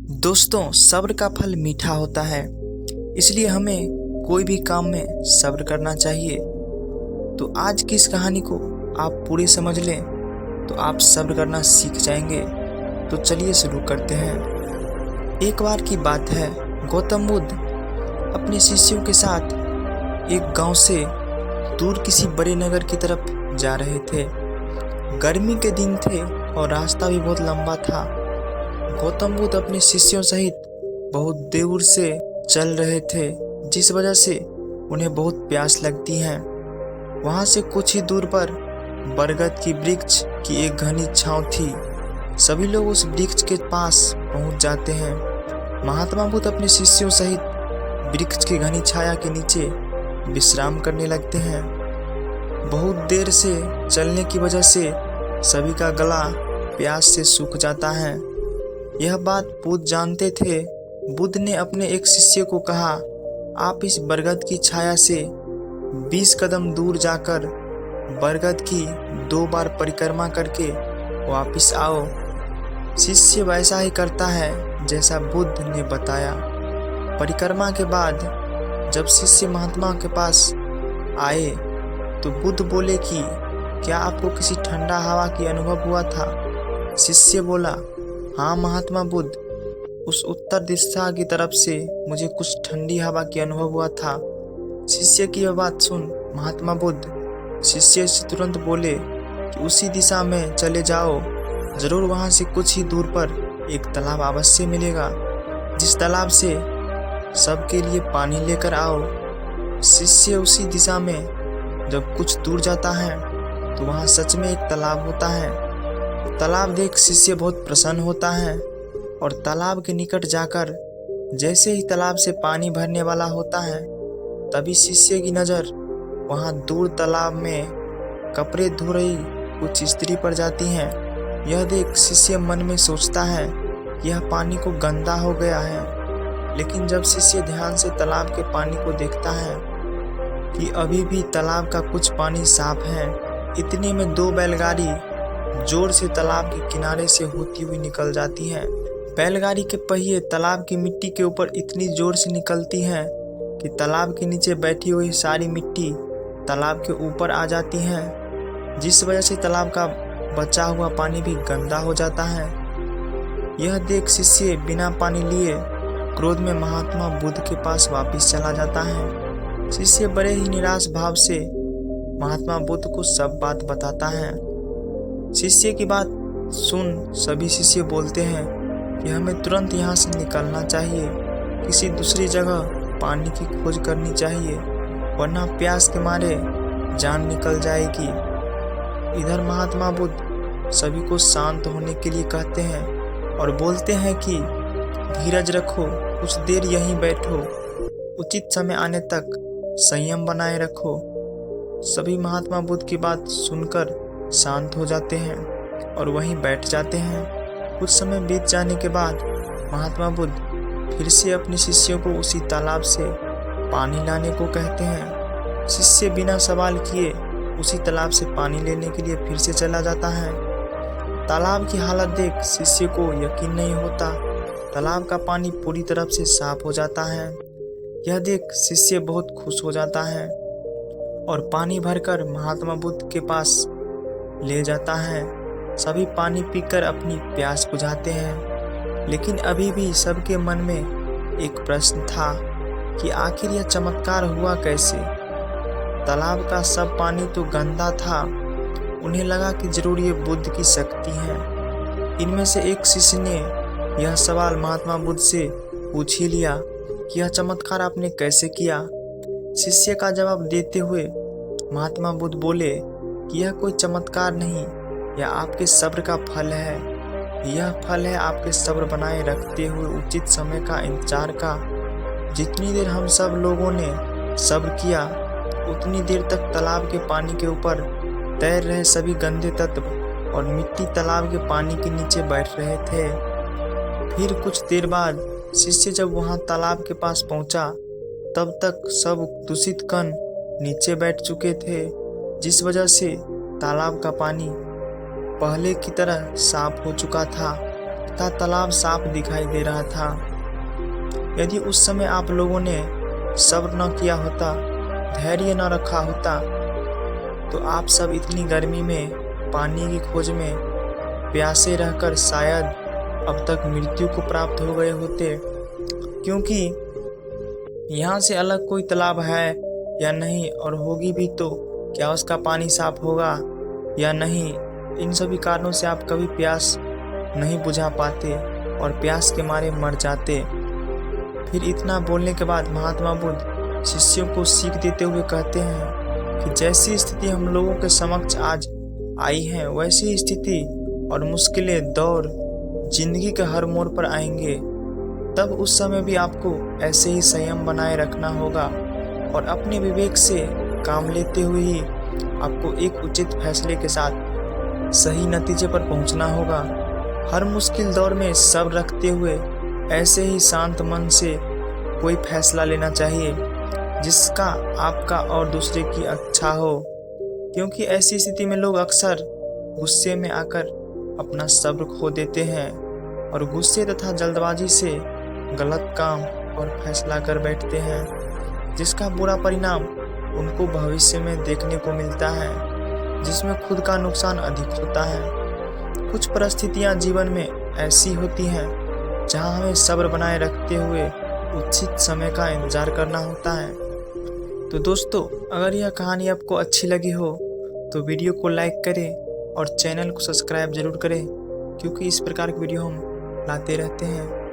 दोस्तों, सब्र का फल मीठा होता है, इसलिए हमें कोई भी काम में सब्र करना चाहिए। तो आज की इस कहानी को आप पूरी समझ लें तो आप सब्र करना सीख जाएंगे। तो चलिए शुरू करते हैं। एक बार की बात है, गौतम बुद्ध अपने शिष्यों के साथ एक गांव से दूर किसी बड़े नगर की तरफ जा रहे थे। गर्मी के दिन थे और रास्ता भी बहुत लंबा था। गौतम बुद्ध अपने शिष्यों सहित बहुत दूर से चल रहे थे, जिस वजह से उन्हें बहुत प्यास लगती है। वहां से कुछ ही दूर पर बरगद की वृक्ष की एक घनी छांव थी। सभी लोग उस वृक्ष के पास पहुंच जाते हैं। महात्मा बुद्ध अपने शिष्यों सहित वृक्ष की घनी छाया के नीचे विश्राम करने लगते हैं। बहुत देर से चलने की वजह से सभी का गला प्यास से सूख जाता है। यह बात बुद्ध जानते थे। बुद्ध ने अपने एक शिष्य को कहा, आप इस बरगद की छाया से 20 कदम दूर जाकर बरगद की 2 बार परिक्रमा करके वापस आओ। शिष्य वैसा ही करता है जैसा बुद्ध ने बताया। परिक्रमा के बाद जब शिष्य महात्मा के पास आए तो बुद्ध बोले कि क्या आपको किसी ठंडा हवा की अनुभव हुआ था? शिष्य बोला, हाँ महात्मा बुद्ध, उस उत्तर दिशा की तरफ से मुझे कुछ ठंडी हवा की अनुभव हुआ था। शिष्य की यह बात सुन महात्मा बुद्ध शिष्य से तुरंत बोले कि उसी दिशा में चले जाओ, जरूर वहां से कुछ ही दूर पर एक तालाब अवश्य मिलेगा, जिस तालाब से सबके लिए पानी लेकर आओ। शिष्य उसी दिशा में जब कुछ दूर जाता है तो वहां सच में एक तालाब होता है। तालाब देख शिष्य बहुत प्रसन्न होता है और तालाब के निकट जाकर जैसे ही तालाब से पानी भरने वाला होता है, तभी शिष्य की नज़र वहां दूर तालाब में कपड़े धो रही कुछ स्त्री पर जाती है। यह देख शिष्य मन में सोचता है कि यह पानी को गंदा हो गया है। लेकिन जब शिष्य ध्यान से तालाब के पानी को देखता है कि अभी भी तालाब का कुछ पानी साफ है, इतने में 2 बैलगाड़ी जोर से तालाब के किनारे से होती हुई निकल जाती हैं। बैलगाड़ी के पहिए तालाब की मिट्टी के ऊपर इतनी जोर से निकलती हैं कि तालाब के नीचे बैठी हुई सारी मिट्टी तालाब के ऊपर आ जाती है, जिस वजह से तालाब का बचा हुआ पानी भी गंदा हो जाता है। यह देख शिष्य बिना पानी लिए क्रोध में महात्मा बुद्ध के पास वापस चला जाता है। शिष्य बड़े ही निराश भाव से महात्मा बुद्ध को सब बात बताता है। शिष्य की बात सुन सभी शिष्य बोलते हैं कि हमें तुरंत यहाँ से निकलना चाहिए, किसी दूसरी जगह पानी की खोज करनी चाहिए, वरना प्यास के मारे जान निकल जाएगी। इधर महात्मा बुद्ध सभी को शांत होने के लिए कहते हैं और बोलते हैं कि धीरज रखो, कुछ देर यहीं बैठो, उचित समय आने तक संयम बनाए रखो। सभी महात्मा बुद्ध की बात सुनकर शांत हो जाते हैं और वहीं बैठ जाते हैं। कुछ समय बीत जाने के बाद महात्मा बुद्ध फिर से अपने शिष्यों को उसी तालाब से पानी लाने को कहते हैं। शिष्य बिना सवाल किए उसी तालाब से पानी लेने के लिए फिर से चला जाता है। तालाब की हालत देख शिष्य को यकीन नहीं होता। तालाब का पानी पूरी तरफ से साफ हो जाता है। यह देख शिष्य बहुत खुश हो जाता है और पानी भरकर महात्मा बुद्ध के पास ले जाता है। सभी पानी पीकर अपनी प्यास बुझाते हैं, लेकिन अभी भी सबके मन में एक प्रश्न था कि आखिर यह चमत्कार हुआ कैसे? तालाब का सब पानी तो गंदा था। उन्हें लगा कि जरूर ये बुद्ध की शक्ति है। इनमें से एक शिष्य ने यह सवाल महात्मा बुद्ध से पूछ ही लिया कि यह चमत्कार आपने कैसे किया? शिष्य का जवाब देते हुए महात्मा बुद्ध बोले कि यह कोई चमत्कार नहीं, यह आपके सब्र का फल है। यह फल है आपके सब्र बनाए रखते हुए उचित समय का इंतजार का। जितनी देर हम सब लोगों ने सब्र किया, उतनी देर तक तालाब के पानी के ऊपर तैर रहे सभी गंदे तत्व और मिट्टी तालाब के पानी के नीचे बैठ रहे थे। फिर कुछ देर बाद शिष्य जब वहां तालाब के पास पहुंचा, तब तक सब दूषित कण नीचे बैठ चुके थे, जिस वजह से तालाब का पानी पहले की तरह साफ हो चुका था। तथा तालाब साफ दिखाई दे रहा था। यदि उस समय आप लोगों ने सब्र न किया होता, धैर्य न रखा होता, तो आप सब इतनी गर्मी में पानी की खोज में प्यासे रहकर शायद अब तक मृत्यु को प्राप्त हो गए होते। क्योंकि यहाँ से अलग कोई तालाब है या नहीं, और होगी भी तो क्या उसका पानी साफ होगा या नहीं, इन सभी कारणों से आप कभी प्यास नहीं बुझा पाते और प्यास के मारे मर जाते। फिर इतना बोलने के बाद महात्मा बुद्ध शिष्यों को सीख देते हुए कहते हैं कि जैसी स्थिति हम लोगों के समक्ष आज आई है, वैसी स्थिति और मुश्किलें दौर जिंदगी के हर मोड़ पर आएंगे। तब उस समय भी आपको ऐसे ही संयम बनाए रखना होगा और अपने विवेक से काम लेते हुए ही आपको एक उचित फैसले के साथ सही नतीजे पर पहुंचना होगा। हर मुश्किल दौर में सब्र रखते हुए ऐसे ही शांत मन से कोई फैसला लेना चाहिए जिसका आपका और दूसरे की अच्छा हो। क्योंकि ऐसी स्थिति में लोग अक्सर गुस्से में आकर अपना सब्र खो देते हैं और गुस्से तथा जल्दबाजी से गलत काम और फैसला कर बैठते हैं, जिसका बुरा परिणाम उनको भविष्य में देखने को मिलता है, जिसमें खुद का नुकसान अधिक होता है। कुछ परिस्थितियां जीवन में ऐसी होती हैं जहां हमें सब्र बनाए रखते हुए उचित समय का इंतजार करना होता है। तो दोस्तों, अगर यह कहानी आपको अच्छी लगी हो तो वीडियो को लाइक करें और चैनल को सब्सक्राइब जरूर करें, क्योंकि इस प्रकार की वीडियो हम लाते रहते हैं।